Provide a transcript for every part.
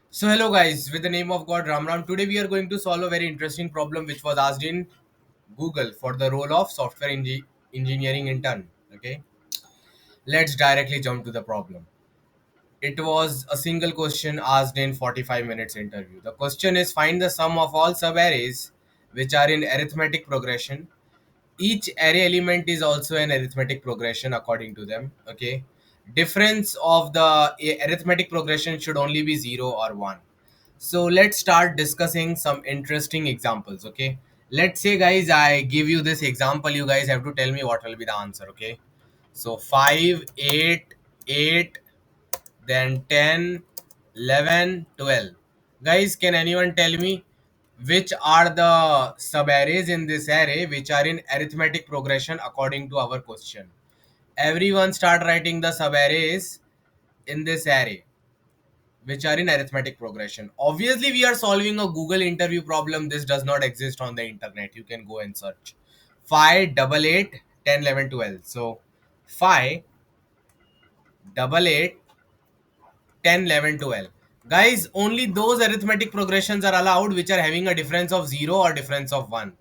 So hello guys, with the name of God Ram Ram. Today we are going to solve a very interesting problem which was asked in Google for the role of engineering intern. Okay, let's directly jump to the problem. It was a single question asked in 45 minutes interview. The question is find the sum of all subarrays which are in arithmetic progression. Each array element is also an arithmetic progression according to them. Okay, difference of the arithmetic progression should only be 0 or 1. So let's start discussing some interesting examples. Okay, let's say guys I give you this example, you guys have to tell me what will be the answer. Okay, so 5, 8, 8, then 10, 11, 12. Guys, can anyone tell me which are the subarrays in this array which are in arithmetic progression according to our question? Everyone start writing the subarrays in this array which are in arithmetic progression. Obviously, we are solving a Google interview problem. This does not exist on the internet. You can go and search 5, double 8, 10, 11, 12. So 5, double 8, 10, 11, 12. Guys, only those arithmetic progressions are allowed which are having a difference of 0 or difference of 1.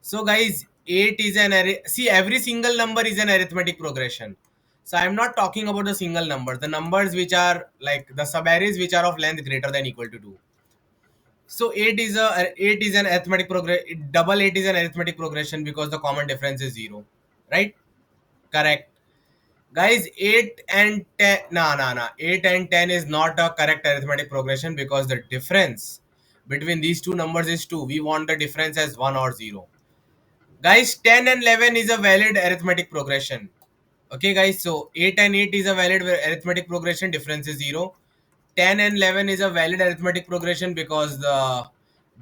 So guys, 8 is an array. See, every single number is an arithmetic progression. So I'm not talking about the single number. The numbers which are like the subarrays which are of length greater than equal to 2. So 8 is an arithmetic progress. Double 8 is an arithmetic progression because the common difference is 0. Right? Correct. Guys, 8 and 10, nah. 8 and 10 is not a correct arithmetic progression because the difference between these two numbers is 2. We want the difference as 1 or 0. Guys, 10 and 11 is a valid arithmetic progression. Okay, guys, so 8 and 8 is a valid arithmetic progression, difference is 0. 10 and 11 is a valid arithmetic progression because the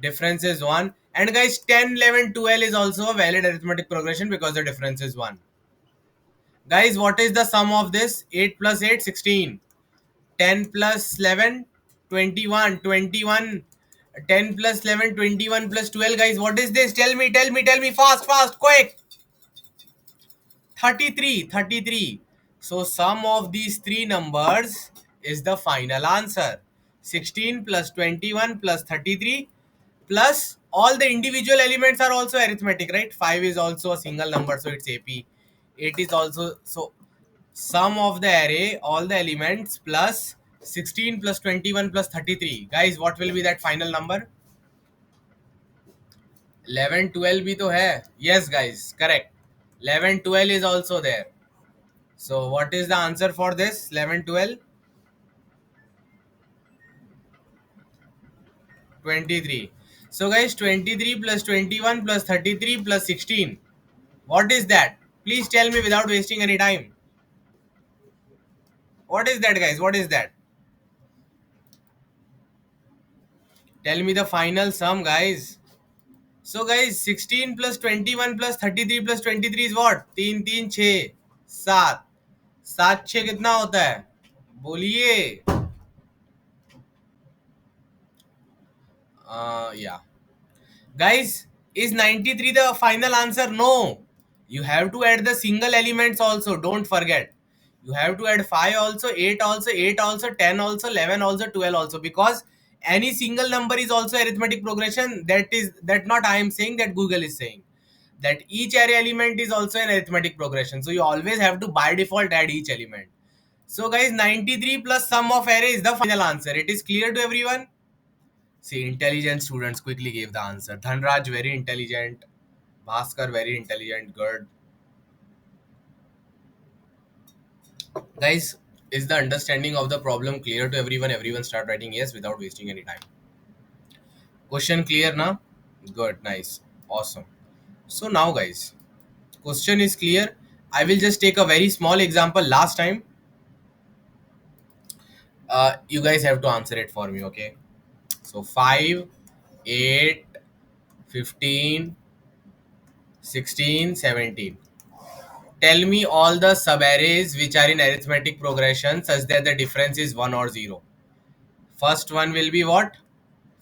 difference is 1. And guys, 10, 11, 12 is also a valid arithmetic progression because the difference is 1. Guys, what is the sum of this? 8 plus 8, 16. 10 plus 11, 21. 21. 10 plus 11, 21 plus 12. Guys, what is this? Tell me, fast, quick. 33. 33. So, sum of these three numbers is the final answer. 16 plus 21 plus 33 plus all the individual elements are also arithmetic, right? 5 is also a single number, so it's AP. 8 is also, so sum of the array, all the elements plus 16 plus 21 plus 33. Guys, what will be that final number? 11, 12 भी तो है. Yes, guys, correct. 11, 12 is also there. So, what is the answer for this? 11, 12, 23. So, guys, 23 plus 21 plus 33 plus 16. What is that? Please tell me without wasting any time. What is that, guys? What is that? Tell me the final sum, guys. So guys, 16 plus 21 plus 33 plus 23 is what? 3 3 6 7. 7 6 कितना होता है? बोलिए. Yeah. Guys, is 93 the final answer? No. You have to add the single elements also. Don't forget. You have to add 5 also, 8 also, 8 also, 10 also, 11 also, 12 also. Because any single number is also arithmetic progression. That not I am saying, that Google is saying. That each array element is also an arithmetic progression. So you always have to by default add each element. So guys, 93 plus sum of array is the final answer. It is clear to everyone? See, intelligent students quickly gave the answer. Dhanraj, very intelligent. Bhaskar, very intelligent. Good. Guys, is the understanding of the problem clear to everyone? Everyone start writing yes without wasting any time. Question clear now? Good, nice. Awesome. So now guys, question is clear. I will just take a very small example last time. You guys have to answer it for me, okay? So 5, 8, 15, 16, 17. Tell me all the subarrays which are in arithmetic progression such that the difference is 1 or 0. First one will be what?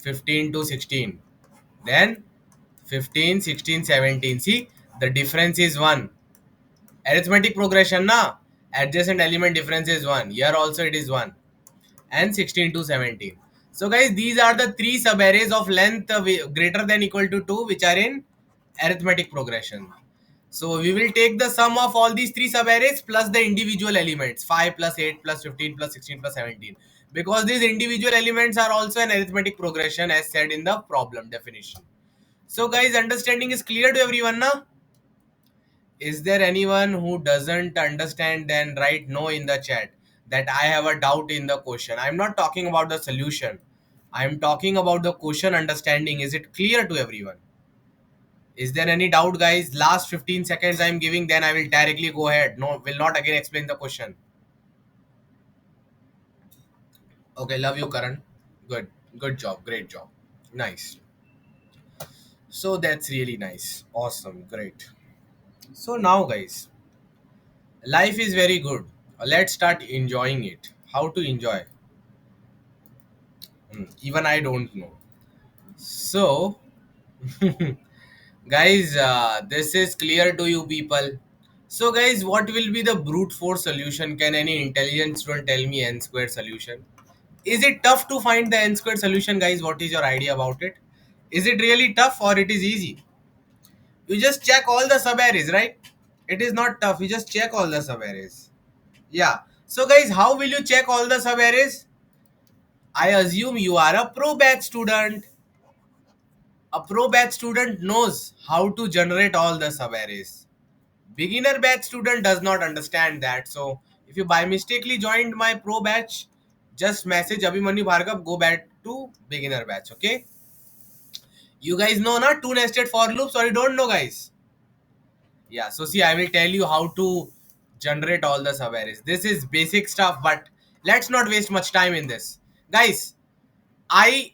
15 to 16. Then 15, 16, 17. See, the difference is 1. Arithmetic progression, na? Adjacent element difference is 1. Here also it is 1. And 16 to 17. So guys, these are the three subarrays of length greater than equal to 2 which are in arithmetic progression. So we will take the sum of all these three subarrays plus the individual elements 5 plus 8 plus 15 plus 16 plus 17, because these individual elements are also an arithmetic progression as said in the problem definition. So guys, understanding is clear to everyone now? Is there anyone who doesn't understand? Then write no in the chat that I have a doubt in the question. I'm not talking about the solution. I'm talking about the question understanding. Is it clear to everyone? Is there any doubt, guys? Last 15 seconds I'm giving, then I will directly go ahead. No, will not again explain the question. Okay, love you, Karan. Good. Good job. Great job. Nice. So that's really nice. Awesome. Great. So now, guys, life is very good. Let's start enjoying it. How to enjoy? Even I don't know. So, guys, this is clear to you people. So, guys, what will be the brute force solution? Can any intelligent student tell me n squared solution? Is it tough to find the n squared solution, guys? What is your idea about it? Is it really tough or it is easy? You just check all the subarrays, right? It is not tough. You just check all the subarrays. Yeah. So, guys, how will you check all the subarrays? I assume you are a pro batch student. A pro batch student knows how to generate all the subarrays. Beginner batch student does not understand that. So if you by mistakenly joined my pro batch, just message Abhimanyu Bhargav, go back to beginner batch. Okay. You guys know not two nested for loops, or you don't know, guys? Yeah. So see, I will tell you how to generate all the subarrays. This is basic stuff, but let's not waste much time in this, guys. I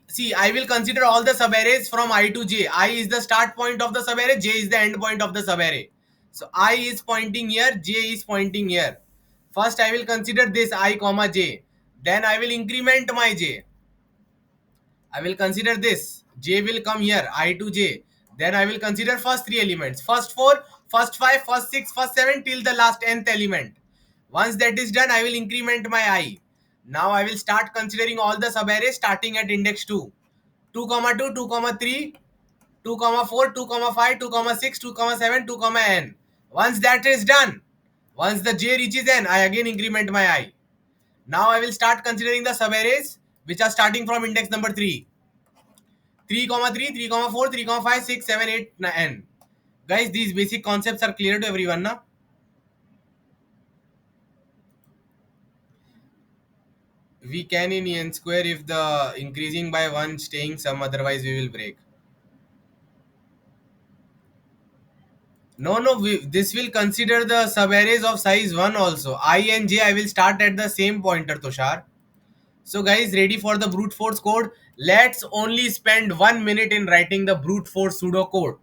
will consider all the subarrays from I to j. I is the start point of the subarray, j is the end point of the subarray. So I is pointing here, j is pointing here. First I will consider this I comma j. Then I will increment my j. I will consider this. J will come here, I to j. Then I will consider first three elements. First four, first five, first six, first seven till the last nth element. Once that is done, I will increment my I. Now I will start considering all the subarrays starting at index 2. 2 comma 2, 2 comma 3, 2 comma 4, 2 comma 5, 2 comma 6, 2 comma 7, 2 comma n. Once that is done, once the j reaches n, I again increment my I. Now I will start considering the subarrays which are starting from index number 3. 3 comma 3, 3 comma 4, 3 comma 5, 6, 7, 8, n. Guys, these basic concepts are clear to everyone now? We can in n square if the increasing by 1 staying some, otherwise we will break. No, this will consider the subarrays of size 1 also. I and j I will start at the same pointer, Tushar. So guys, ready for the brute force code? Let's only spend 1 minute in writing the brute force pseudo code.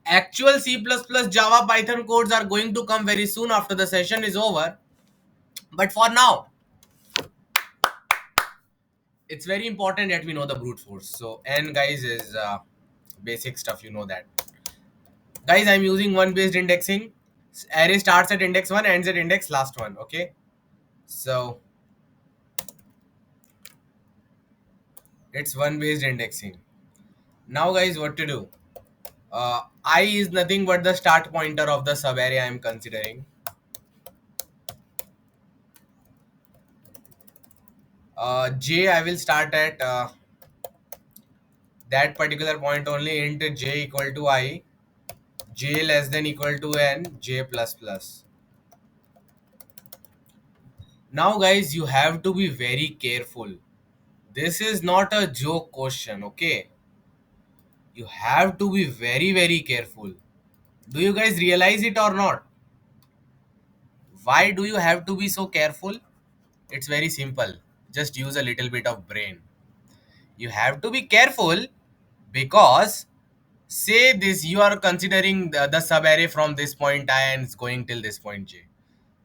Actual C++, Java, Python codes are going to come very soon after the session is over. But for now, it's very important that we know the brute force. So n, guys, is basic stuff, you know that. Guys, I'm using one based indexing. Array starts at index 1, ends at index last one. Okay. So it's one based indexing. Now, guys, what to do? I is nothing but the start pointer of the subarray I am considering. J I will start at that particular point only. Int j equal to I, j less than equal to n, j plus plus. Now, guys, you have to be very careful. This is not a joke question, okay? You have to be very, very careful. Do you guys realize it or not? Why do you have to be so careful? It's very simple. Just use a little bit of brain. You have to be careful because say this, you are considering the subarray from this point I and it's going till this point j.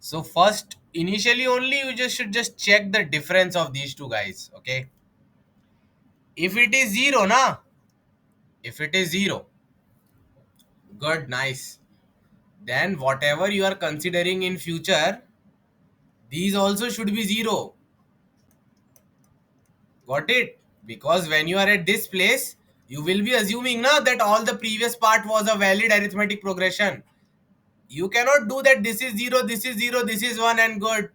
So first, initially only you just should just check the difference of these two guys, okay? If it is 0, na? If it is 0, good, nice. Then whatever you are considering in future, these also should be 0. Got it? Because when you are at this place, you will be assuming na that all the previous part was a valid arithmetic progression. You cannot do that. This is 0, this is 0, this is 1 and good.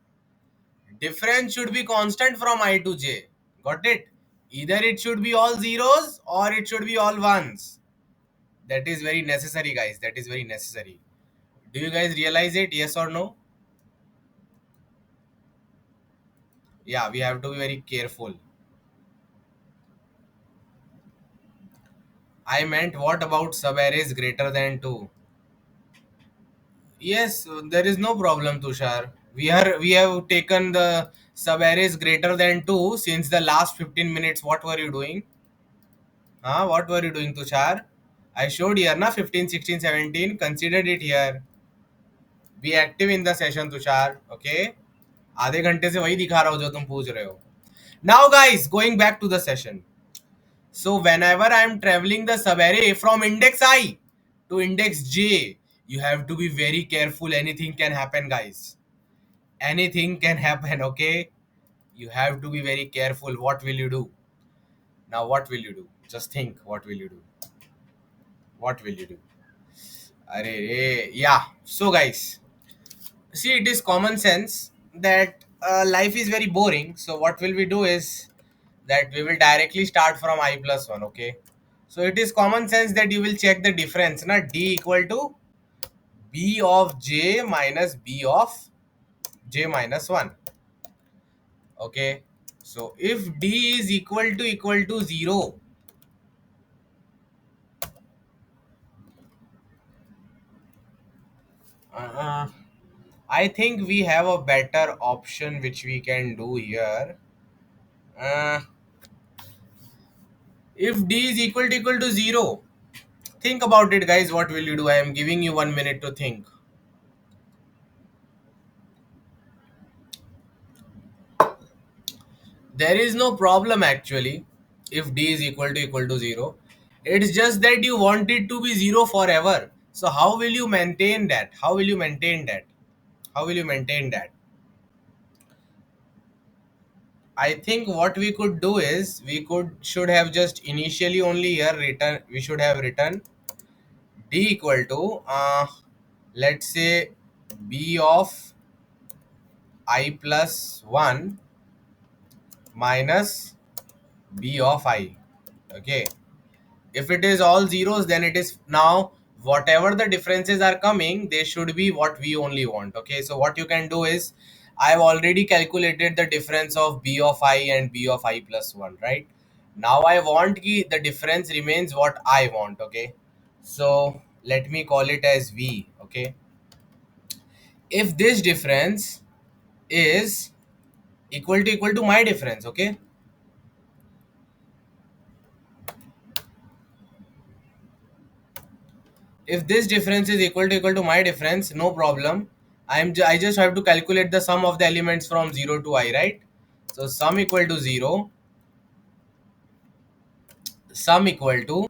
Difference should be constant from I to j. Got it? Either it should be all zeros or it should be all ones. That is very necessary, guys. That is very necessary. Do you guys realize it? Yes or no? Yeah, we have to be very careful. I meant what about subarrays greater than 2? Yes, there is no problem, Tushar. We have taken the subarrays greater than 2 since the last 15 minutes. What were you doing? Huh? What were you doing, Tushar? I showed here na 15, 16, 17. Considered it here. Be active in the session, Tushar. Okay? आधे घंटे से वही दिखा रहा हूँ जो तुम पूछ रहे हो. Now, guys, going back to the session. So whenever I am traveling the subarray from index I to index j, you have to be very careful. Anything can happen, guys. Anything can happen, okay? You have to be very careful. What will you do? Now, what will you do? Just think, what will you do? What will you do? Yeah. So, guys, see, it is common sense that life is very boring. So, what will we do is that we will directly start from I plus 1, okay? So, it is common sense that you will check the difference, na d equal to b of j minus b of j minus 1, okay? So, if d is equal to 0, uh, I think we have a better option which we can do here. Uh, if d is equal to 0, think about it, guys. What will you do? I am giving you 1 minute to think. There is no problem actually if d is equal to 0. It's just that you want it to be 0 forever. So how will you maintain that? How will you maintain that? How will you maintain that? I think what we could do is we could should have just initially only here written, we should have written d equal to let's say b of I plus 1 minus b of I. Okay. If it is all zeros, then it is now whatever the differences are coming, they should be what we only want. Okay. So what you can do is I've already calculated the difference of b of I and b of I plus 1, right? Now I want the difference remains what I want. Okay. So let me call it as v. Okay. If this difference is equal to my difference, okay, if this difference is equal to my difference, no problem. I just have to calculate the sum of the elements from 0 to I, right? So sum equal to 0, sum equal to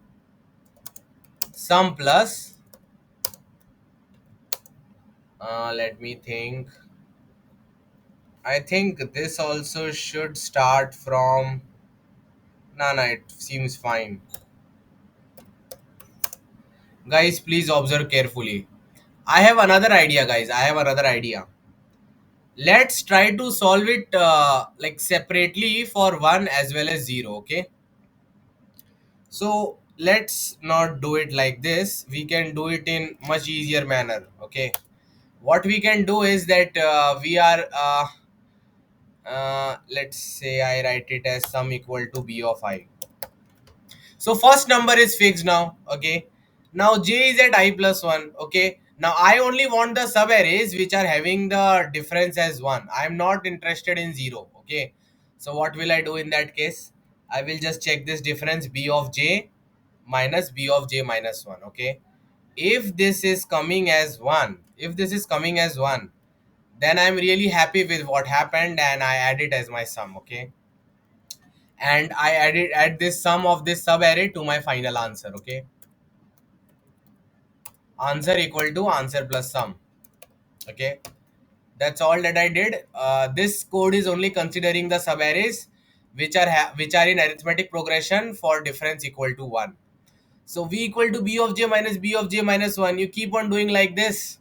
sum plus let me think. I think this also should start from, nah, it seems fine. Guys, please observe carefully. I have another idea, guys. I have another idea. Let's try to solve it like separately for 1 as well as 0, okay? So let's not do it like this. We can do it in much easier manner, okay? What we can do is that we are let's say I write it as sum equal to b of I. So first number is fixed now, okay? Now j is at I plus 1, okay? Now I only want the sub arrays which are having the difference as 1. I am not interested in 0, okay? So what will I do in that case? I will just check this difference b of j minus b of j minus 1, okay? If this is coming as 1, if this is coming as 1, then I'm really happy with what happened and I add it as my sum, okay? And I add this sum of this sub array to my final answer, okay? Answer equal to answer plus sum, okay? That's all that I did. This code is only considering the sub arrays. which are in arithmetic progression for difference equal to 1. So v equal to b of j minus b of j minus 1. You keep on doing like this.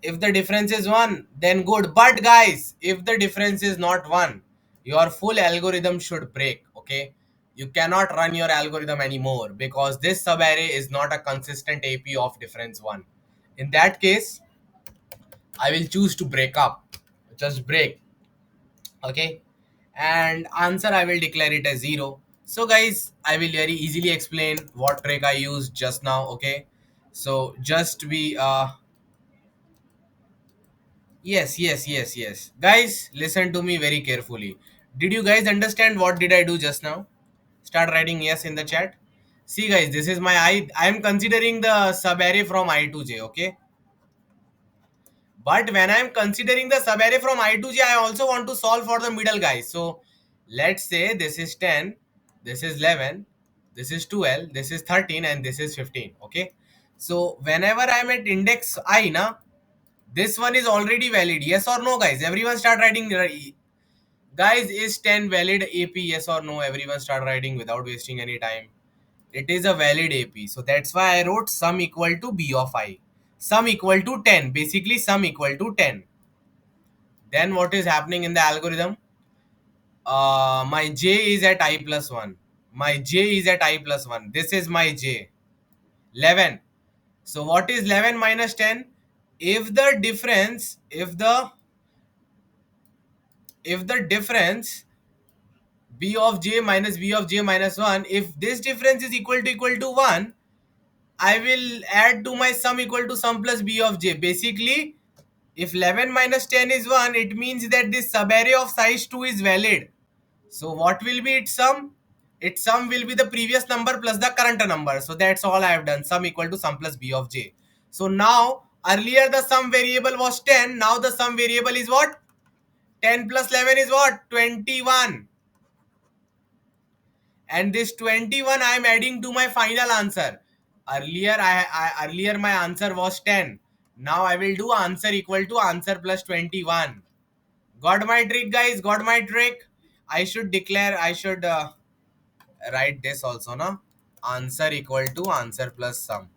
If the difference is 1, then good. But guys, if the difference is not 1, your full algorithm should break. Okay, you cannot run your algorithm anymore because this subarray is not a consistent AP of difference 1. In that case, I will choose to break up. Just break. Okay, and answer I will declare it as 0. So guys, I will very easily explain what trick I used just now. Okay, so just be yes. Guys, listen to me very carefully. Did you guys understand what did I do just now? Start writing yes in the chat. See guys, this is my I am considering the subarray from I to j. Okay, but when I am considering the subarray from I to j, I also want to solve for the middle guys. So let's say this is 10, this is 11, this is 12, this is 13, and this is 15. Okay, so whenever I am at index I, na, this one is already valid. Yes or no, guys? Everyone start writing. Guys, is 10 valid AP? Yes or no? Everyone start writing without wasting any time. It is a valid AP. So that's why I wrote sum equal to B of I. Sum equal to 10. Basically, sum equal to 10. Then what is happening in the algorithm? My J is at I plus 1. My J is at I plus 1. This is my J. 11. So what is 11 minus 10? If the difference, if the difference b of j minus b of j minus 1, if this difference is equal to 1, I will add to my sum equal to sum plus b of j. Basically, if 11 minus 10 is 1, it means that this subarray of size 2 is valid. So what will be its sum? Its sum will be the previous number plus the current number. So that's all I have done. Sum equal to sum plus b of j. So now, earlier the sum variable was 10. Now the sum variable is what? 10 plus 11 is what? 21. And this 21 I am adding to my final answer. Earlier earlier my answer was 10. Now I will do answer equal to answer plus 21. Got my trick, guys? Got my trick? I should declare, I should write this also, na? Answer equal to answer plus sum.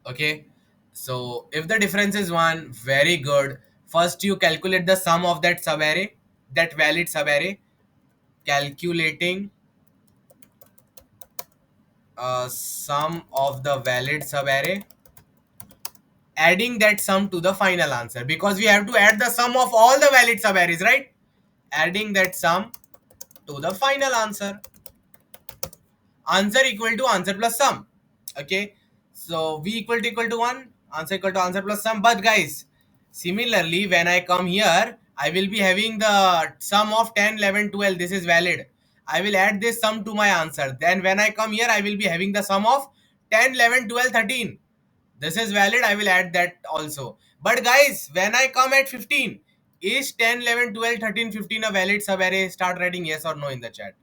Okay, so if the difference is 1, very good. First you calculate the sum of that subarray, that valid subarray. Calculating sum of the valid subarray, adding that sum to the final answer, because we have to add the sum of all the valid subarrays, right? Adding that sum to the final answer. Answer equal to answer plus sum. Okay, so v equal to 1, answer equal to answer plus sum. But guys, similarly, when I come here, I will be having the sum of 10, 11, 12. This is valid. I will add this sum to my answer. Then when I come here, I will be having the sum of 10, 11, 12, 13. This is valid. I will add that also. But guys, when I come at 15, is 10, 11, 12, 13, 15 a valid subarray? Start writing yes or no in the chat.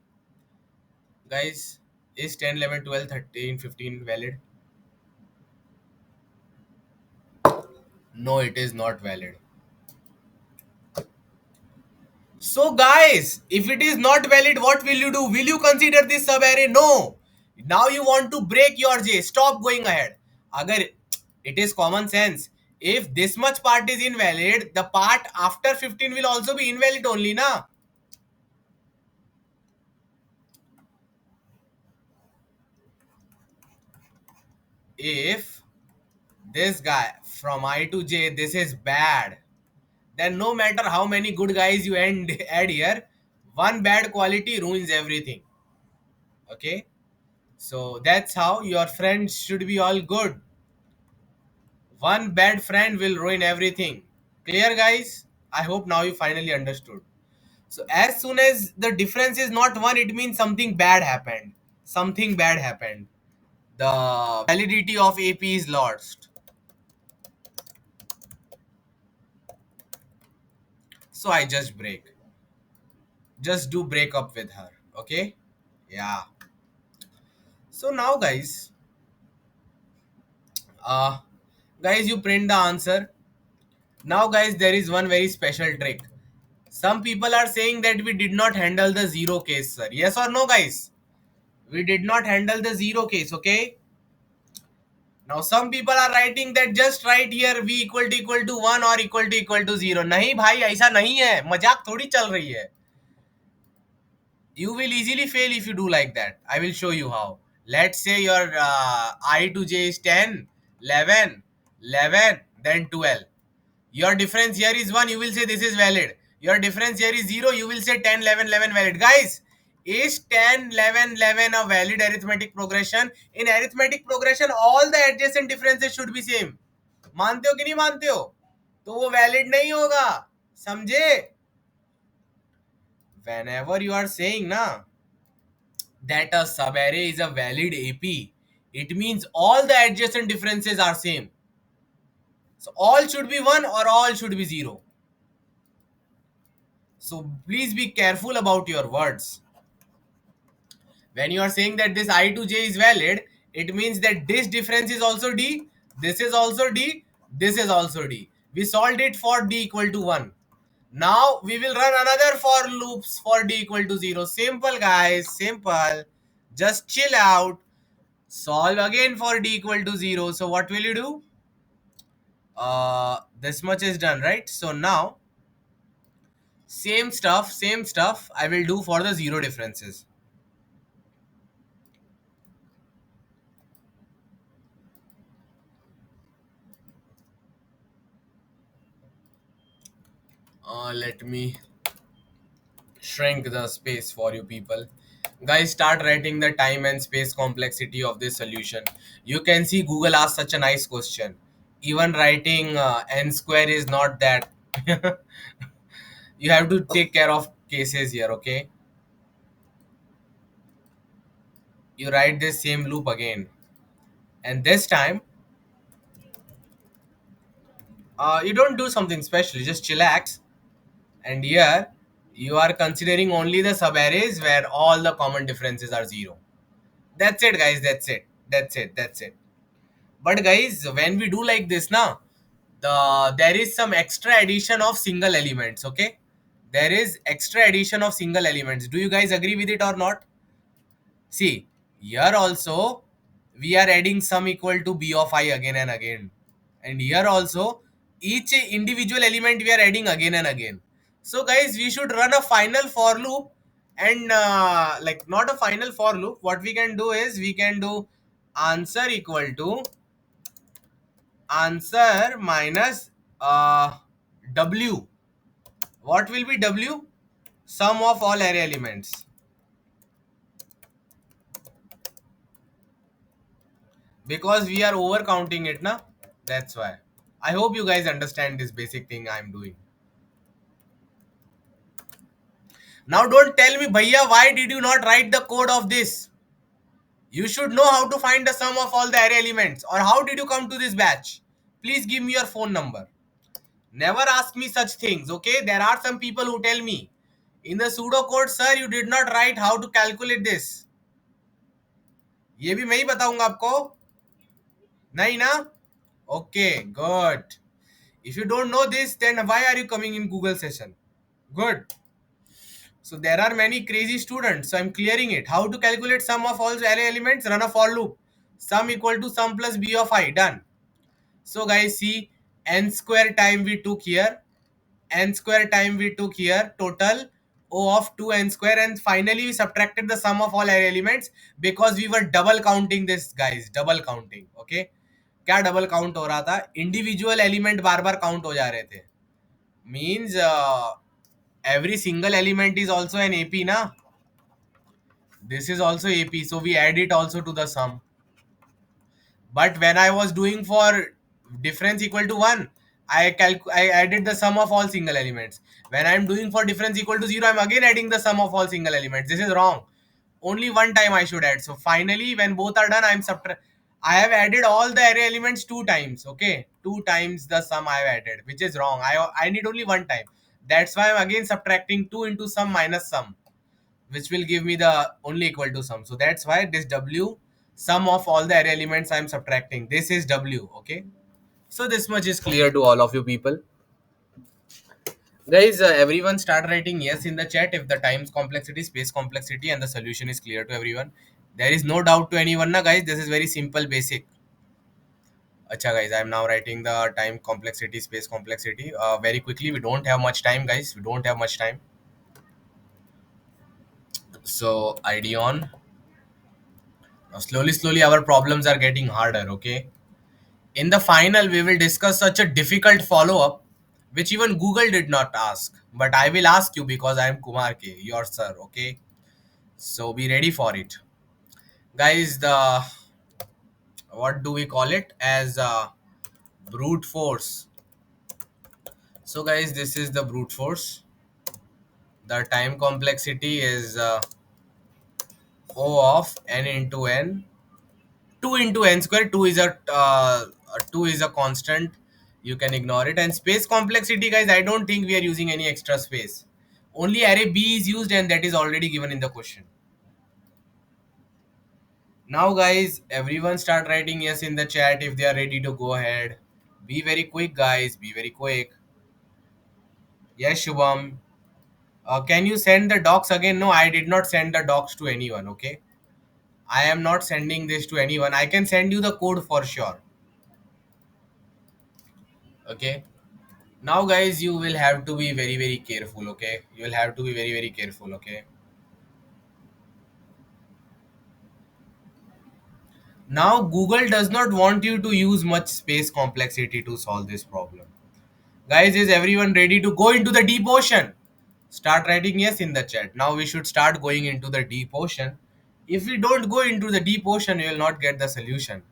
Guys, is 10, 11, 12, 13, 15 valid? No, it is not valid. So guys, if it is not valid, what will you do? Will you consider this subarray? No. Now you want to break your J. Stop going ahead. Agar it is common sense. If this much part is invalid, the part after 15 will also be invalid only, na? If this guy from I to J, this is bad, then no matter how many good guys you add here, one bad quality ruins everything. Okay, so that's how your friends should be all good. One bad friend will ruin everything. Clear, guys? I hope now you finally understood. So as soon as the difference is not 1, it means something bad happened. Something bad happened. The validity of AP is lost. So I just break. Just do break up with her. Okay? Yeah. So now uh guys, you print the answer. Now guys, there is one very special trick. Some people are saying that we did not handle the zero case, sir. Yes or no, guys? We did not handle the zero case, okay? Now some people are writing that just write here v equal to 1 or equal to 0. नहीं भाई ऐसा नहीं है, मजाक थोड़ी चल रही है. You will easily fail if you do like that. I will show you how. Let's say your I to j is 10, 11, 11, then 12. Your difference here is 1, you will say this is valid. Your difference here is 0, you will say 10, 11, 11 valid. Guys, is 10, 11, 11 a valid arithmetic progression? In arithmetic progression, all the adjacent differences should be same. मानते हो कि नहीं मानते हो? तो वो valid नहीं होगा. समझे? Whenever you are saying na that a subarray is a valid AP, it means all the adjacent differences are same. So all should be 1 or all should be 0. So please be careful about your words. When you are saying that this I to j is valid, it means that this difference is also D, this is also D, this is also D. We solved it for D equal to 1. Now we will run another for loops for D equal to 0. Simple, guys, simple. Just chill out. Solve again for D equal to 0. So what will you do? This much is done, right? So now same stuff I will do for the zero differences. Let me shrink the space for you people. Guys, start writing the time and space complexity of this solution. You can see Google asked such a nice question. Even writing n square is not that. You have to take care of cases here, okay? You write this same loop again. And this time, you don't do something special. You just chillax. And here, you are considering only the subarrays where all the common differences are 0. That's it, guys. That's it. But guys, when we do like this now, there is some extra addition of single elements, okay? There is extra addition of single elements. Do you guys agree with it or not? See, here also we are adding sum equal to b of I again and again. And here also each individual element we are adding again and again. So guys, we should run a final for loop and like not a final for loop. What we can do is we can do answer equal to answer minus w. What will be w? Sum of all array elements. Because we are over counting it na, that's why. I hope you guys understand this basic thing I'm doing. Now don't tell me bhaiya, why did you not write the code of this? You should know how to find the sum of all the array elements. Or how did you come to this batch? Please give me your phone number. Never ask me such things, okay? There are some people who tell me in the pseudocode, sir, you did not write how to calculate this. ये भी मैं ही बताऊंगा आपको. नहीं ना? Okay, good. If you don't know this, then why are you coming in Google session? Good. So there are many crazy students. So I'm clearing it. How to calculate sum of all array elements? Run a for loop. Sum equal to sum plus b of I. Done. So guys, see, n square time we took here. N square time we took here. Total O of 2n square. And finally we subtracted the sum of all array elements because we were double counting this, guys. Double counting. Okay. क्या double count हो रहा था? Individual element बार बार count हो जा रहे थे. Means every single element is also an AP na. This is also AP, so we add it also to the sum. But when I was doing for difference equal to 1, I added the sum of all single elements. When I'm doing for difference equal to 0, I'm again adding the sum of all single elements. This is wrong. Only one time I should add. So finally, when both are done, I have added all the array elements 2 times. Okay, 2 times the sum I have added, which is wrong. I need only one time. That's why I'm again subtracting 2 into sum minus sum, which will give me the only equal to sum. So that's why this W, sum of all the array elements I'm subtracting. This is W, okay? So this much is clear to all of you people. Guys, everyone start writing yes in the chat if the times complexity, space complexity, and the solution is clear to everyone. There is no doubt to anyone, na guys. This is very simple, basic. Acha guys, I am now writing the time complexity, space complexity. Very quickly, we don't have much time, guys. We don't have much time. So ID on. Now, slowly, our problems are getting harder. Okay. In the final, we will discuss such a difficult follow-up, which even Google did not ask. But I will ask you because I am Kumar K, your sir. Okay. So be ready for it, guys. The what do we call it as brute force? So guys, this is the brute force. The time complexity is O of n into n, 2 into n square. 2 is a constant, you can ignore it. And space complexity, guys, I don't think we are using any extra space. Only array b is used, and that is already given in the question. Now guys, everyone start writing yes in the chat if they are ready to go ahead. Be very quick, guys, be very quick. Yes, Shubham. Can you send the docs again? No, I did not send the docs to anyone. Okay, I am not sending this to anyone. I can send you the code for sure. Okay. Now, guys, you will have to be very careful. Okay, you will have to be very careful. Okay. Now, Google does not want you to use much space complexity to solve this problem. Guys, is everyone ready to go into the deep ocean? Start writing yes in the chat. Now we should start going into the deep ocean. If we don't go into the deep ocean, we will not get the solution.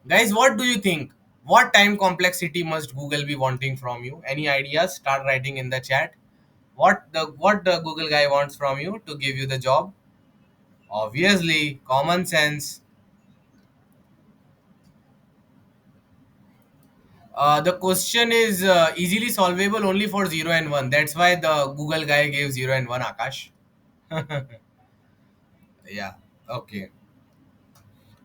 Guys, what do you think? What time complexity must Google be wanting from you? Any ideas? Start writing in the chat. What the Google guy wants from you to give you the job? Obviously, common sense. The question is easily solvable only for 0 and 1. That's why the Google guy gave 0 and 1, Akash. Yeah. Okay.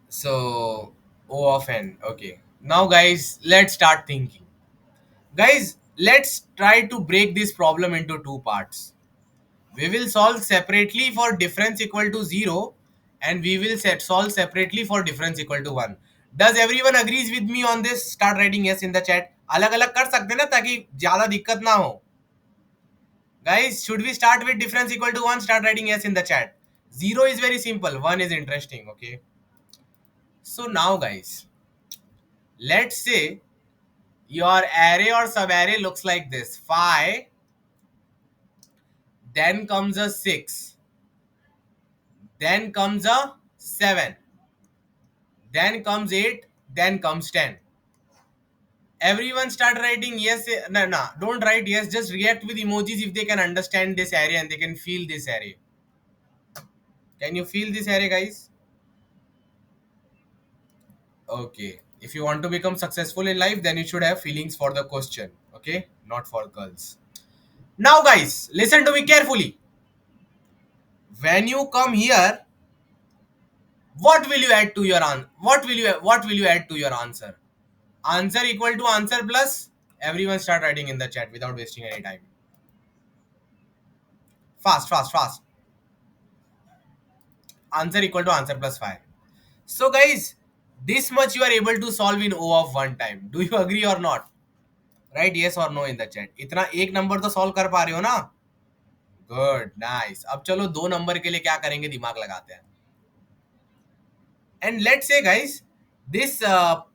So O of n. Okay. Now guys, let's start thinking. Guys, let's try to break this problem into two parts. We will solve separately for difference equal to 0, and we will solve separately for difference equal to 1. Does everyone agrees with me on this? Start writing yes in the chat. अलग अलग कर सकते हैं ना ताकि ज्यादा दिक्कत ना हो. Guys, should we start with difference equal to 1? Start writing yes in the chat. 0 is very simple. 1 is interesting. Okay. So now guys, let's say your array or subarray looks like this. 5, then comes a 6, then comes a 7, then comes 8, then comes 10. Everyone start writing yes. No, don't write yes, just react with emojis if they can understand this array and they can feel this array. Can you feel this array, guys? Okay. If you want to become successful in life, then you should have feelings for the question. Okay, not for girls. Now guys, listen to me carefully. When you come here, what will you add to your answer? What will you add to your answer? Answer equal to answer plus. Everyone start writing in the chat without wasting any time. Fast. Answer equal to answer plus 5. So guys, this much you are able to solve in O of one time. Do you agree or not? Write yes or no in the chat. इतना एक number तो solve कर पा रहे हो ना? Good, nice. अब चलो दो नंबर के लिए क्या करेंगे, दिमाग लगाते हैं. And let's say guys, this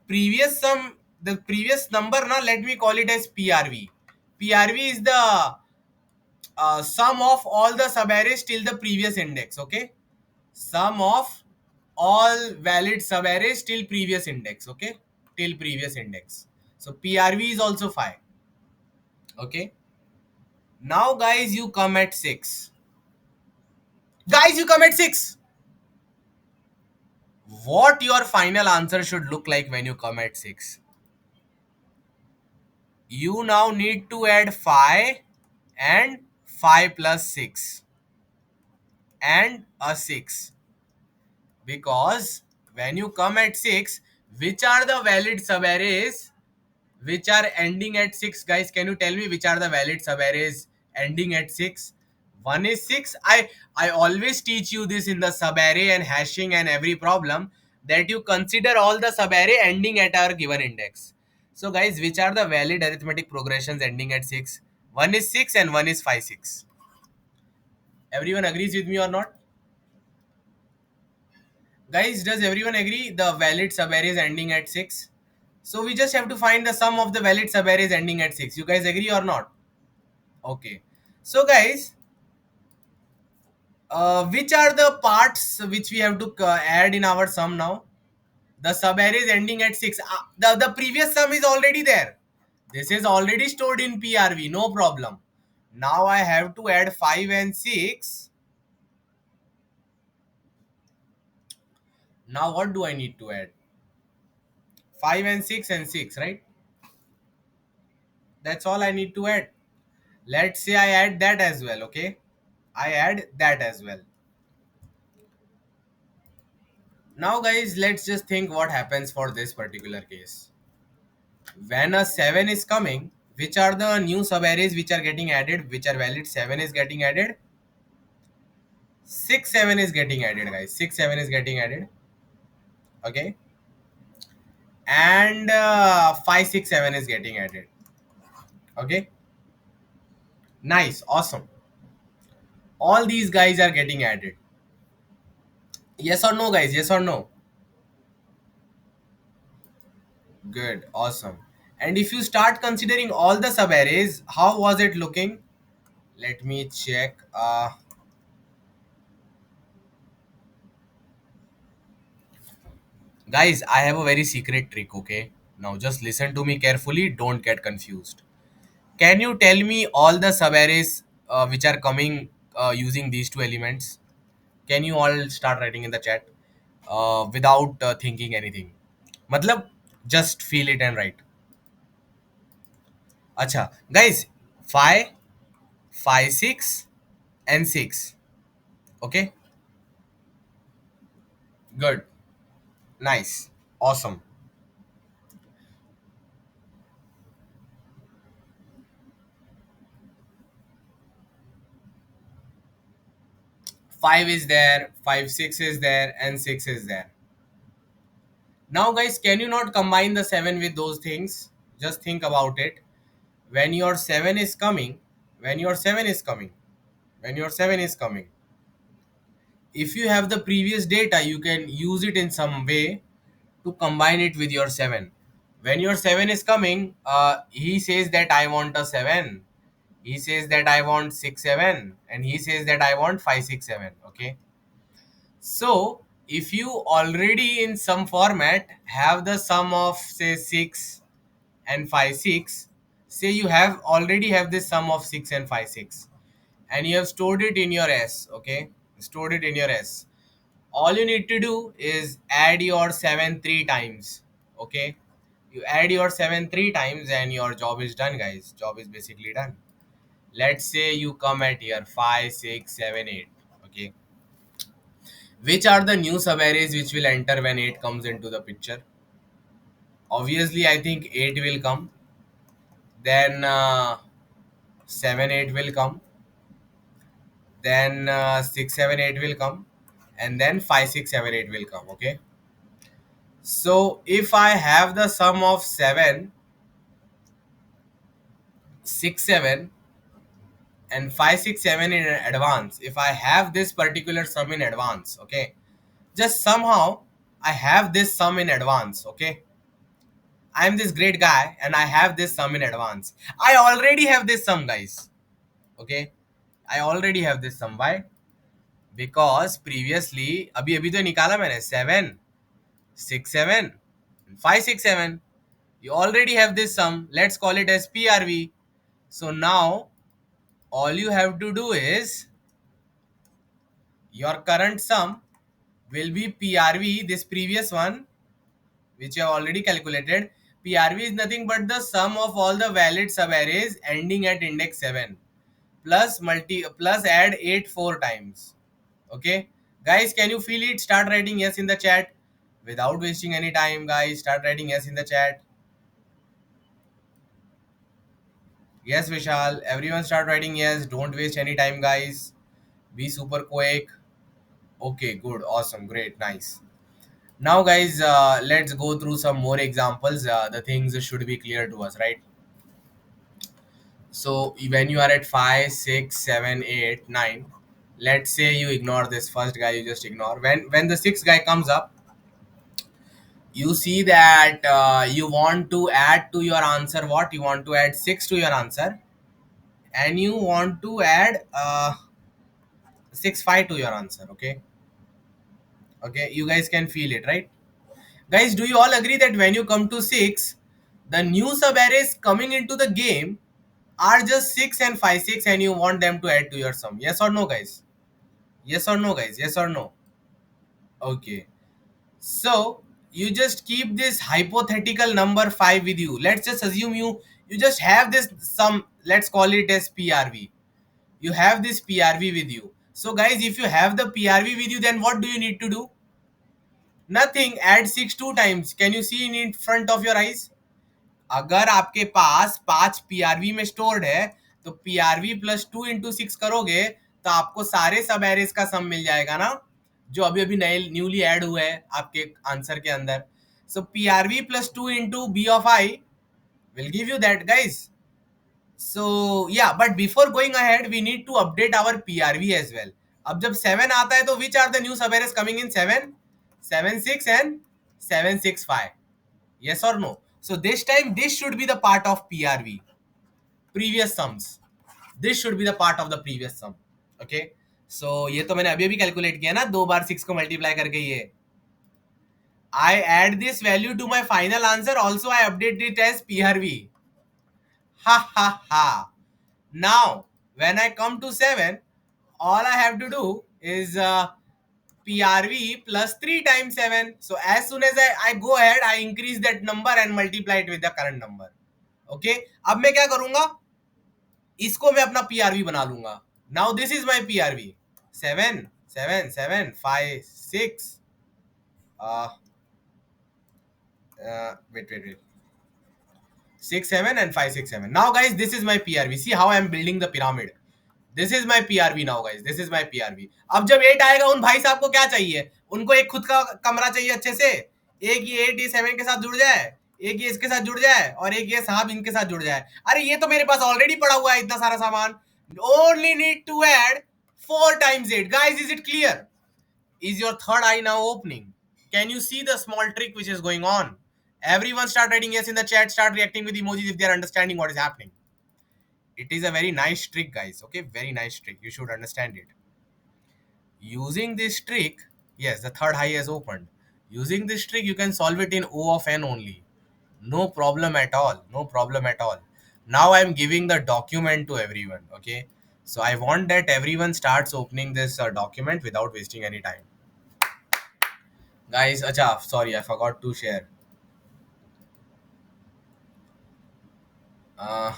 previous sum, the previous number, now let me call it as PRV. PRV is the sum of all the subarrays till the previous index. Okay, sum of all valid subarrays till previous index. Okay, till previous index. So PRV is also 5. Okay, now guys, you come at 6. Guys, you come at 6. What your final answer should look like when you come at 6? You now need to add 5 and 5 plus 6 and a 6, because when you come at 6, which are the valid subarrays which are ending at 6? Guys, can you tell me which are the valid subarrays ending at 6. One is 6. I always teach you this in the subarray and hashing and every problem, that you consider all the subarray ending at our given index. So guys, which are the valid arithmetic progressions ending at 6? One is 6 and one is 5 6. Everyone agrees with me or not? Guys, does everyone agree the valid subarrays ending at 6? So we just have to find the sum of the valid subarrays ending at 6. You guys agree or not? Okay. So guys, which are the parts which we have to add in our sum now? The subarrays ending at 6. The previous sum is already there. This is already stored in PRV, no problem. Now I have to add 5 and 6. Now what do I need to add? 5 and 6, right? That's all I need to add. Let's say I add that as well, okay? I add that as well. Now guys, let's just think what happens for this particular case. When a 7 is coming, which are the new subarrays which are getting added, which are valid? 7 is getting added. 6 7 is getting added, guys. 6 7 is getting added, okay? And 5 6 7 is getting added, okay? Nice, awesome. All these guys are getting added. Yes or no, guys? Yes or no? Good, awesome. And if you start considering all the subarrays, how was it looking? Let me check. Guys, I have a very secret trick, okay? Now just listen to me carefully, don't get confused. Can you tell me all the subarrays which are coming using these two elements? Can you all start writing in the chat without thinking anything? Matlab, just feel it and write. Acha, guys, 5, 5 6 and 6. Okay, good, nice, awesome. 5 is there, 5 6 is there, and 6 is there. Now guys, can you not combine the 7 with those things? Just think about it. When your 7 is coming, when your 7 is coming, when your 7 is coming, if you have the previous data, you can use it in some way to combine it with your 7. When your 7 is coming, he says that I want a 7. He says that I want 6 7, and he says that I want 5 6 7. Okay. So if you already in some format have the sum of say 6 and 5 6, say you have already have this sum of 6 and 5 6, and you have stored it in your S, okay? Stored it in your S. All you need to do is add your 7 3 times, okay? You add your 7 3 times and your job is done, guys. Job is basically done. Let's say you come at here 5 6 7 8, okay? Which are the new subarrays which will enter when 8 comes into the picture? Obviously, I think 8 will come. Then 7 8 will come. Then 6 7 8 will come. And then 5 6 7 8 will come. Okay. So if I have the sum of 7, 6 7, and 5 6 7 in advance, if I have this particular sum in advance, okay, just somehow I have this sum in advance, okay, I'm this great guy and I have this sum in advance. I already have this sum, guys. Okay. I already have this sum. Why? Because previously, अभी तो निकाला मैंने 7 6 7 5 6 7. You already have this sum. Let's call it as PRV. So now all you have to do is your current sum will be PRV, this previous one, which you have already calculated. PRV is nothing but the sum of all the valid subarrays ending at index 7 plus add 8 4 times. Okay, guys, can you feel it? Start writing yes in the chat without wasting any time, guys. Start writing yes in the chat. Yes, Vishal. Everyone start writing yes. Don't waste any time, guys. Be super quick. Okay, good, awesome, great, nice. Now, guys, let's go through some more examples. The things should be clear to us, right? So when you are at 5, 6, 7, 8, 9, let's say you ignore this first guy, you just ignore. When the sixth guy comes up, you see that you want to add to your answer what? You want to add 6 to your answer, and you want to add 6, 5 to your answer, okay? Okay, you guys can feel it, right? Guys, do you all agree that when you come to 6, the new sub arrays coming into the game are just 6 and 5, 6, and you want them to add to your sum? Yes or no, guys? Yes or no, guys? Yes or no? Okay. So, you just keep this hypothetical number 5 with you. Let's just assume you just have this sum, let's call it as PRV. You have this PRV with you. So, guys, if you have the PRV with you, then what do you need to do? Nothing. Add 6 two times. Can you see in front of your eyes? अगर आपके पास 5 PRV में stored है, तो PRV plus 2 into 6 करोगे तो आपको सारे सब एरेज का सम मिल जाएगा ना, जो अभी अभी नए न्यूली ऐड हुए हैं आपके आंसर के अंदर. सो PRV plus 2 into B of I will give you that, guys. So yeah, but before going ahead we need to update our PRV as well. अब जब 7 आता है तो which are the new sub arrays coming in 7, 7 6 and 7 6 5? Yes or no? So this time this should be the part of PRV, previous sums. This should be the part of the previous sum. Okay. So ये तो मैंने अभी अभी calculate किया ना, 2 बार 6 को multiply करके ये. I add this value to my final answer. Also I update it as PRV. Ha ha ha. Now when I come to 7, all I have to do is PRV plus 3 times 7. So as soon as I go ahead, I increase that number and multiply it with the current number. Okay. अब मैं क्या करूंगा, इसको मैं अपना PRV बना लूंगा. Now this is my PRV. 7 7 7 5 6 wait 6 7 and 5 6 7. Now guys, this is my PRV. See how I am building the pyramid. This is my PRV now, guys. This is my PRV. अब जब 8 आएगा, उन भाई साहब को क्या चाहिए? उनको एक खुद का कमरा चाहिए अच्छे से. एक ये 8 ये 7 के साथ जुड़ जाए, एक ये इसके साथ जुड़ जाए, और एक ये साहब इनके साथ जुड़ जाए. अरे ये तो मेरे पास ऑलरेडी पड़ा हुआ है इतना सारा सामान. Only need to add 4 times 8. Guys, is it clear? Is your third eye now opening? Can you see the small trick which is going on? Everyone start writing yes in the chat. Start reacting with emojis if they are understanding what is happening. It is a very nice trick, guys. Okay, very nice trick. You should understand it. Using this trick, yes, the third eye has opened. Using this trick, you can solve it in O of n only. No problem at all. No problem at all. Now I am giving the document to everyone. Okay, so I want that everyone starts opening this document without wasting any time. Guys, acha, sorry, I forgot to share. Uh,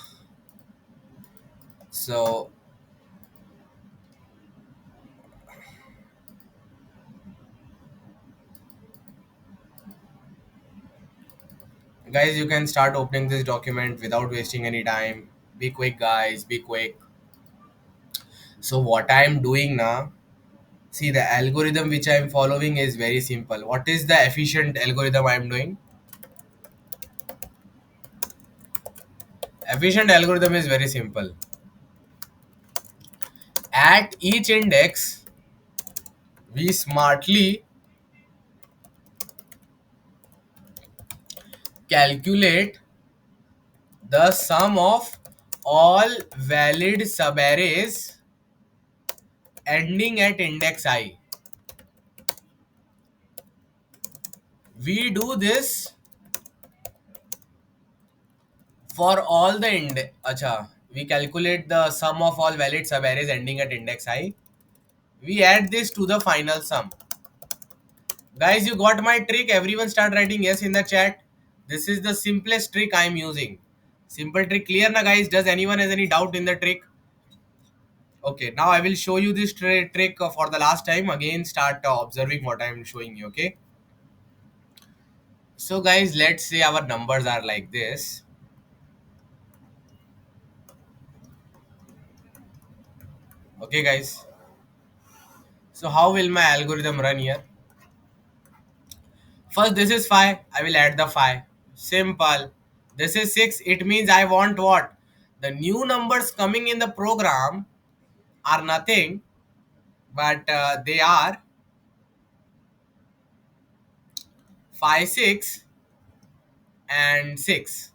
so guys, you can start opening this document without wasting any time. Be quick, guys, be quick. So what I am doing now, see, the algorithm which I am following is very simple. What is the efficient algorithm I am doing? Efficient algorithm is very simple. At each index, we smartly calculate the sum of all valid subarrays ending at index I. We do this for all the we calculate the sum of all valid subarrays ending at index I. We add this to the final sum. Guys, you got my trick. Everyone start writing yes in the chat. This is the simplest trick I am using. Simple trick, clear na, guys? Does anyone has any doubt in the trick? Okay, now I will show you this trick for the last time. Again, start observing what I am showing you. Okay. So guys, let's say our numbers are like this. Okay, guys. So how will my algorithm run here? First, this is 5. I will add the 5. Simple. This is 6. It means I want what? The new numbers coming in the program are nothing, but they are 5, 6, and 6.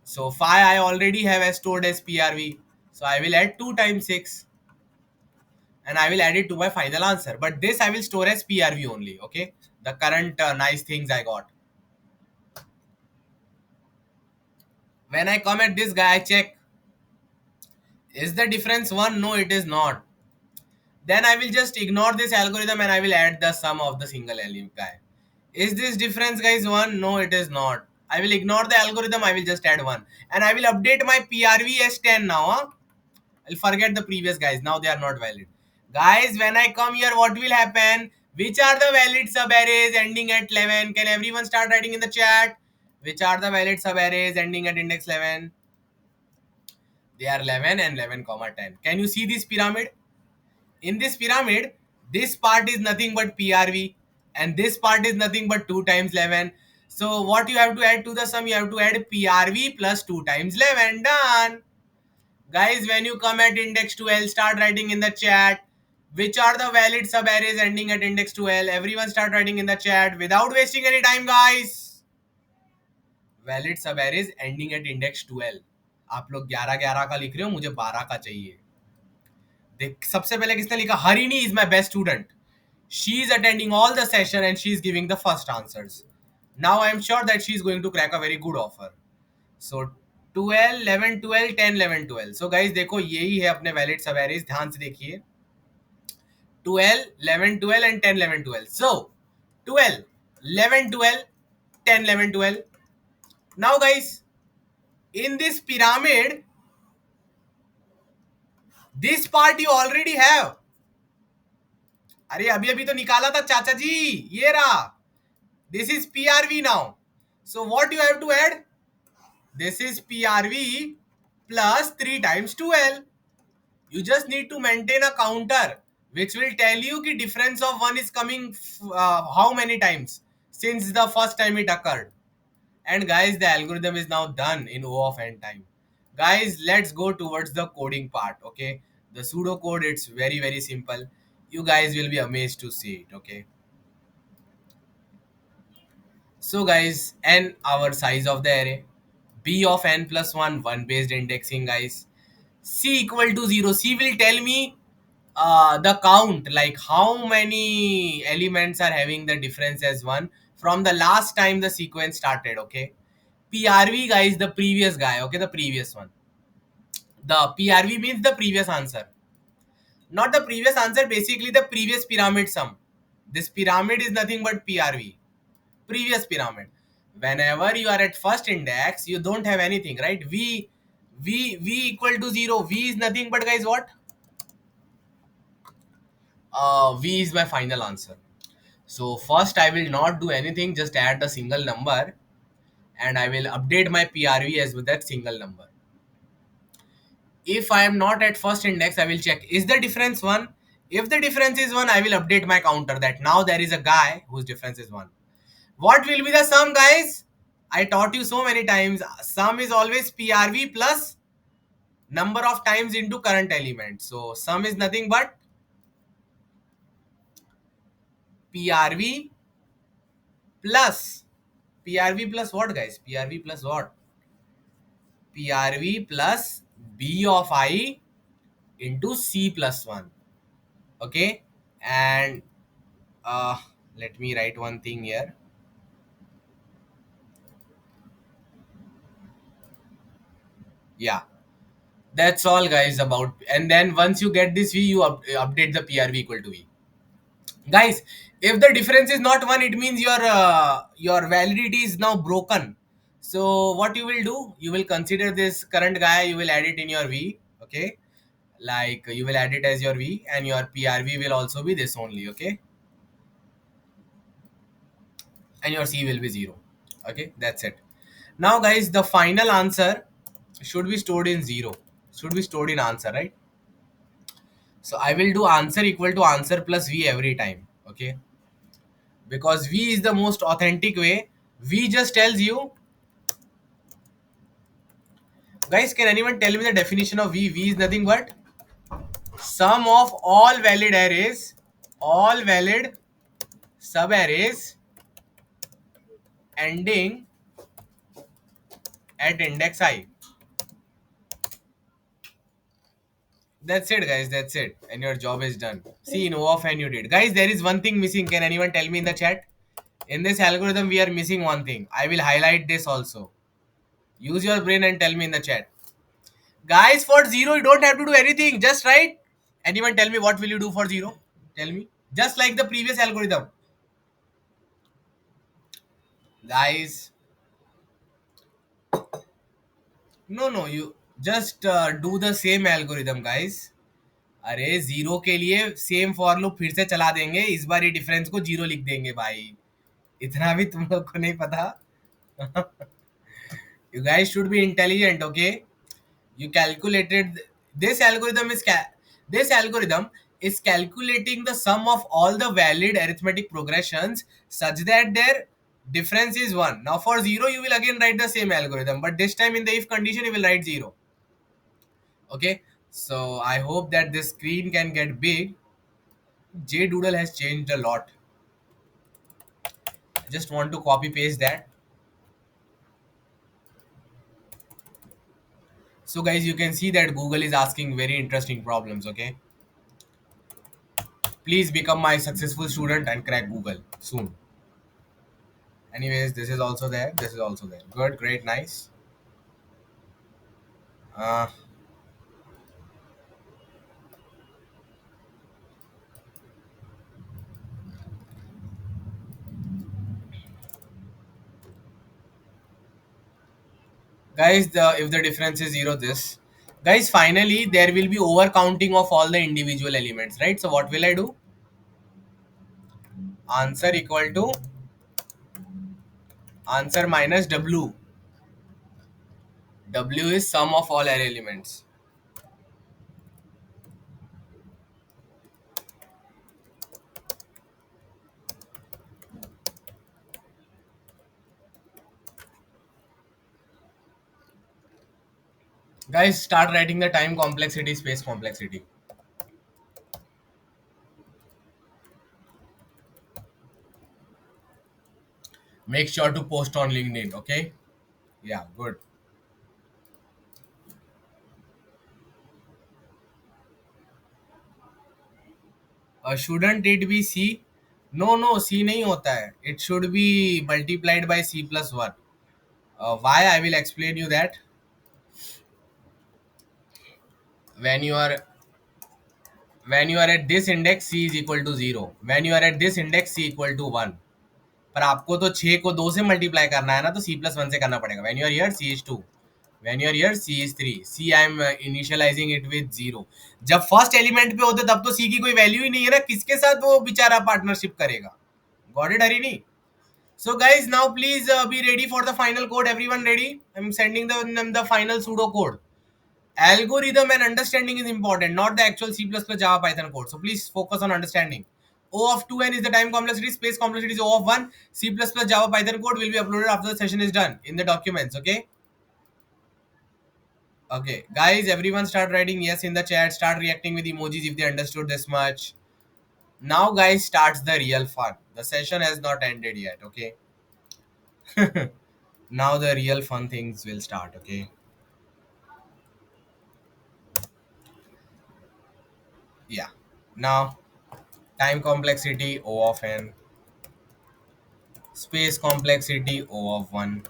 So 5 I already have as stored as PRV. So I will add 2 times 6 and I will add it to my final answer. But this I will store as PRV only. Okay. The current nice things I got. When I come at this guy, I check, is the difference 1? No, it is not. Then I will just ignore this algorithm and I will add the sum of the single element guy. Is this difference guys 1? No, it is not. I will ignore the algorithm. I will just add 1. And I will update my PRV as 10 now. Huh? I'll forget the previous guys. Now they are not valid. Guys, when I come here, what will happen? Which are the valid subarrays ending at 11? Can everyone start writing in the chat? Which are the valid subarrays ending at index 11? They are 11 and 11 comma 10. Can you see this pyramid? In this pyramid, this part is nothing but PRV and this part is nothing but 2 times 11. So what you have to add to the sum? You have to add PRV plus 2 times 11. Done. Guys, when you come at index 12, start writing in the chat. Which are the valid subarrays ending at index 12? Everyone start writing in the chat without wasting any time, guys. Valid subarrays ending at index 12. आप लोग 11 का लिख रहे हो, मुझे 12 का चाहिए. देख सबसे पहले किसने लिखा? हरिणी is my best student. She is attending all the session and she is giving the first answers. Now I am sure that she is going to crack a very good offer. So 12, 11, 12, 10, 11, 12. So guys देखो यही है अपने valid subarrays. ध्यान से देखिए 12, 11, 12 and 10, 11, 12. So 12, 11, 12, 10, 11, 12. Now guys, in this pyramid, this part you already have. अरे अभी अभी तो निकाला था चाचा जी, ये रहा. This is PRV now. So what you have to add? This is PRV plus 3 times 12. You just need to maintain a counter which will tell you the difference of 1 is coming how many times since the first time it occurred. And guys, the algorithm is now done in O of n time. Guys, let's go towards the coding part. Okay, the pseudo code, it's very simple. You guys will be amazed to see it. Okay, so guys, n our size of the array, b of n plus 1, 1 based indexing, guys. C equal to 0. C will tell me the count, like how many elements are having the difference as 1 from the last time the sequence started. Okay, PRV guys, the previous guy. Okay, the previous one. The PRV means the previous answer, not the previous answer, basically the previous pyramid sum. This pyramid is nothing but PRV, previous pyramid. Whenever you are at first index, you don't have anything, right? V equal to 0. V is nothing but guys what? V is my final answer. So first I will not do anything, just add the single number and I will update my PRV as with that single number. If I am not at first index, I will check, is the difference 1? If the difference is 1, I will update my counter that now there is a guy whose difference is 1. What will be the sum, guys? I taught you so many times, sum is always PRV plus number of times into current element. So sum is nothing but PRV plus PRV plus what, guys? PRV plus what? PRV plus B of I into C plus 1. Okay, and uh, let me write one thing here. Yeah, that's all guys about. And then once you get this V, you update the PRV equal to V. Guys, if the difference is not 1, it means your validity is now broken. So what you will do, you will consider this current guy, you will add it in your V. Okay, like you will add it as your V and your PRV will also be this only. Okay, and your C will be 0. Okay, that's it. Now guys, the final answer should be stored in 0, should be stored in answer, right? So I will do answer equal to answer plus v every time. Okay, because v is the most authentic way. V just tells you, guys, can anyone tell me the definition of v? V is nothing but sum of all valid sub arrays ending at index I. That's it, guys. That's it. And your job is done. See, in O of n you did. Guys, there is one thing missing. Can anyone tell me in the chat? In this algorithm, we are missing one thing. I will highlight this also. Use your brain and tell me in the chat. Guys, for zero, you don't have to do anything. Just write. Anyone tell me what will you do for zero? Tell me. Just like the previous algorithm. Guys, no, you just do the same algorithm, guys. अरे zero के लिए same for loop फिर से चला देंगे, इस बार ये difference को जीरो लिख देंगे भाई. इतना भी तुम लोग को नहीं पता. You guys should be intelligent, okay? You calculated this algorithm is this algorithm is calculating the sum of all the valid arithmetic progressions such that their difference is 1. Now for 0 you will again write the same algorithm, but this time in the if condition you will write 0. Okay, so I hope that this screen can get big. JDoodle has changed a lot. I just want to copy paste that. So guys, you can see that Google is asking very interesting problems. Okay, please become my successful student and crack Google soon. Anyways, this is also there. This is also there. Good, great, nice. Uh, guys, if the difference is zero, this. Guys, finally, there will be overcounting of all the individual elements, right? So what will I do? Answer equal to answer minus W. W is sum of all array elements. Guys, start writing the time complexity, space complexity. Make sure to post on LinkedIn, okay? Yeah, good. Shouldn't it be C? No, no, C नहीं होता है. It should be multiplied by C plus 1. Why? I will explain you that. When you are when you are at this index, C is equal to 0. When you are at this index, C equal to 1. पर आपको तो 6 को 2 से multiply करना है ना, तो C plus 1 से करना पड़ेगा. When you are here, C is 2. When you are here, C is 3. C I am initializing it with 0. जब फर्स्ट एलिमेंट पे होते तब तो C की कोई वैल्यू ही नहीं है ना, किसके साथ वो बेचारा पार्टनरशिप करेगा. Got it Harini? So guys, now please be ready for the final code. Everyone ready? I'm sending the final pseudo code. Algorithm and understanding is important, not the actual C++ Java Python code. So please focus on understanding. O of 2n is the time complexity, space complexity is O of 1. C++ Java Python code will be uploaded after the session is done in the documents. Okay. Okay, guys, everyone start writing yes in the chat. Start reacting with emojis if they understood this much. Now, guys, starts the real fun. The session has not ended yet. Okay. Now the real fun things will start. Okay. Yeah. Now, time complexity O of n, space complexity O of 1.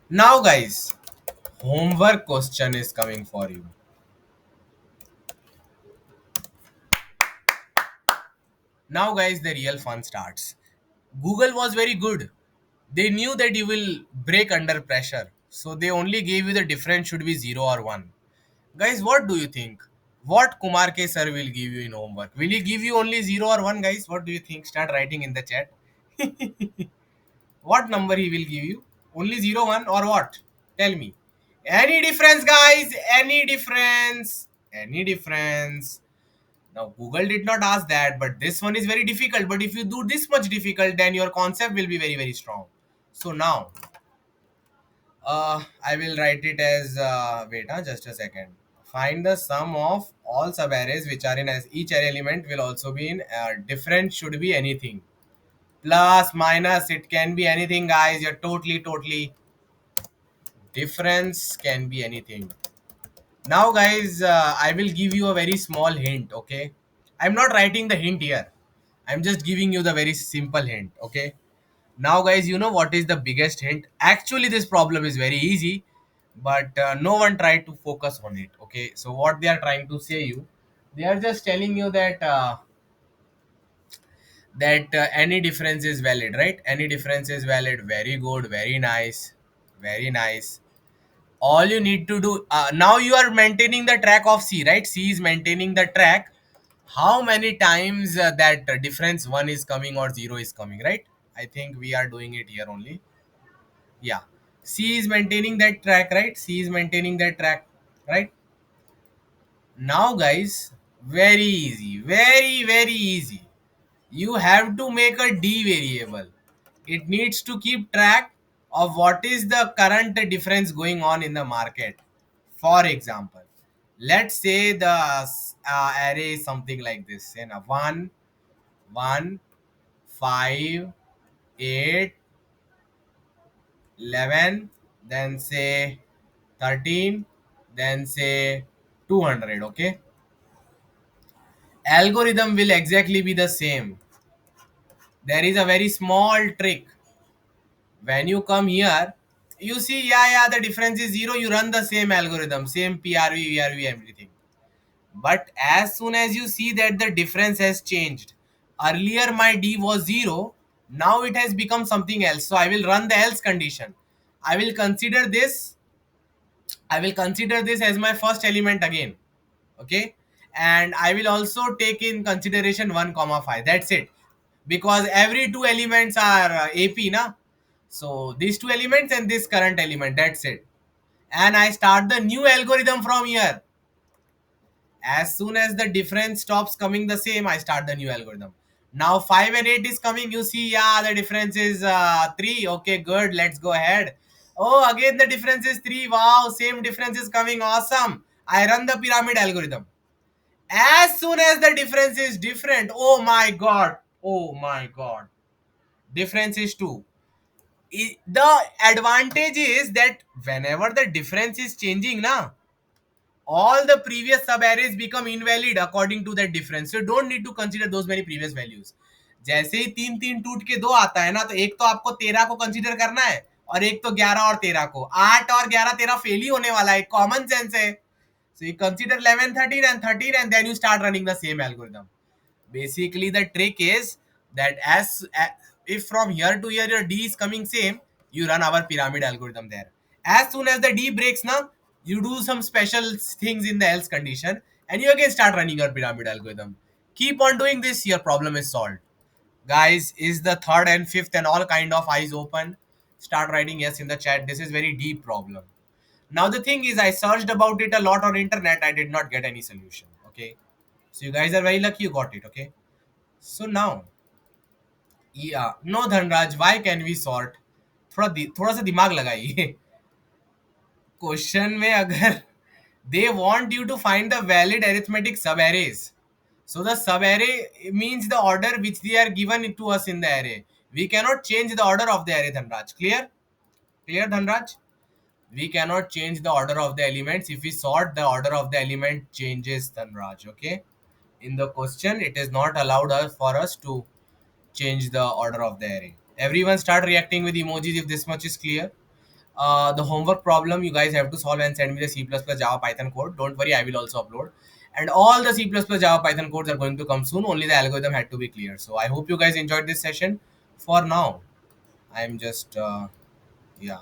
Now, guys, homework question is coming for you. Now, guys, the real fun starts. Google was very good. They knew that you will break under pressure. So they only gave you the difference should be 0 or 1. Guys, what do you think? What Kumar K sir will give you in homework? Will he give you only 0 or 1, guys? What do you think? Start writing in the chat. What number he will give you? Only 0, 1 or what? Tell me. Any difference, guys? Any difference? any difference. Now Google did not ask that, but this one is very difficult. But if you do this much difficult, then your concept will be very very strong. So now I will write it as wait, just a second. Find the sum of all subarrays which are in as each array element will also be in different should be anything. Plus, minus, it can be anything, guys. You're totally difference can be anything. Now, guys, I will give you a very small hint. Okay, I'm not writing the hint here. I'm just giving you the very simple hint. Okay. Now, guys, you know what is the biggest hint? Actually, this problem is very easy, but no one tried to focus on it. Okay, so what they are trying to say you, they are just telling you that any difference is valid, right? Any difference is valid. Very good, very nice, very nice. All you need to do now, you are maintaining the track of C, right? C is maintaining the track. How many times that difference 1 is coming or 0 is coming, right? I think we are doing it here only. Yeah, C is maintaining that track, right? C is maintaining that track, right? Now, guys, very easy, very easy. You have to make a D variable. It needs to keep track of what is the current difference going on in the market. For example, let's say the array is something like this, you know, 1 1 5 8 11, then say 13, then say 200. Okay, algorithm will exactly be the same. There is a very small trick. When you come here, you see, yeah, the difference is 0. You run the same algorithm, same PRV, VRV, everything. But as soon as you see that the difference has changed, earlier my D was 0, now it has become something else. So I will run the else condition. I will consider this. I will consider this as my first element again. Okay, and I will also take in consideration 1 comma 5. That's it, because every two elements are AP na. So these two elements and this current element, that's it. And I start the new algorithm from here. As soon as the difference stops coming the same, I start the new algorithm. Now 5 and 8 is coming. You see, yeah, the difference is 3. Okay, good. Let's go ahead. Oh, again the difference is 3. Wow, same difference is coming. Awesome. I run the pyramid algorithm. As soon as the difference is different, oh my god. Oh my god. Difference is 2. The advantage is that whenever the difference is changing na, all the previous subarrays become invalid according to that difference. So you don't need to consider those many previous values. जैसे ही 3 3 टूट के 2 आता है ना, तो एक तो आपको 13 को कंसीडर करना है, और एक तो 11 और 13 को. 8 और 11 13 फेल ही होने वाला है, कॉमन सेंस है. So you consider 11 13 and 13, and then you start running the same algorithm. Basically the trick is that if from here to here your D is coming same, you run our pyramid algorithm there. As soon as the D breaks now, you do some special things in the else condition, and you again start running your pyramid algorithm. Keep on doing this, your problem is solved. Guys, is the third and fifth and all kind of eyes open? Start writing yes in the chat. This is very deep problem. Now the thing is, I searched about it a lot on internet. I did not get any solution. Okay, so you guys are very lucky you got it. Okay, so now, yeah, no Dhanraj, why can we sort? थोड़ा सा दिमाग लगाइए. Question में अगर they want you to find the valid arithmetic subarrays. So the subarray means the order which they are given to us in the array. We cannot change the order of the array, Dhanraj. Clear? Clear, Dhanraj? We cannot change the order of the elements. If we sort, the order of the element changes, Dhanraj. Okay? In the question, it is not allowed for us to change the order of the array. Everyone start reacting with emojis if this much is clear. The homework problem you guys have to solve and send me the C++ Java Python code. Don't worry, I will also upload. And all the C++ Java Python codes are going to come soon. Only the algorithm had to be clear. So I hope you guys enjoyed this session. For now, I'm just, yeah.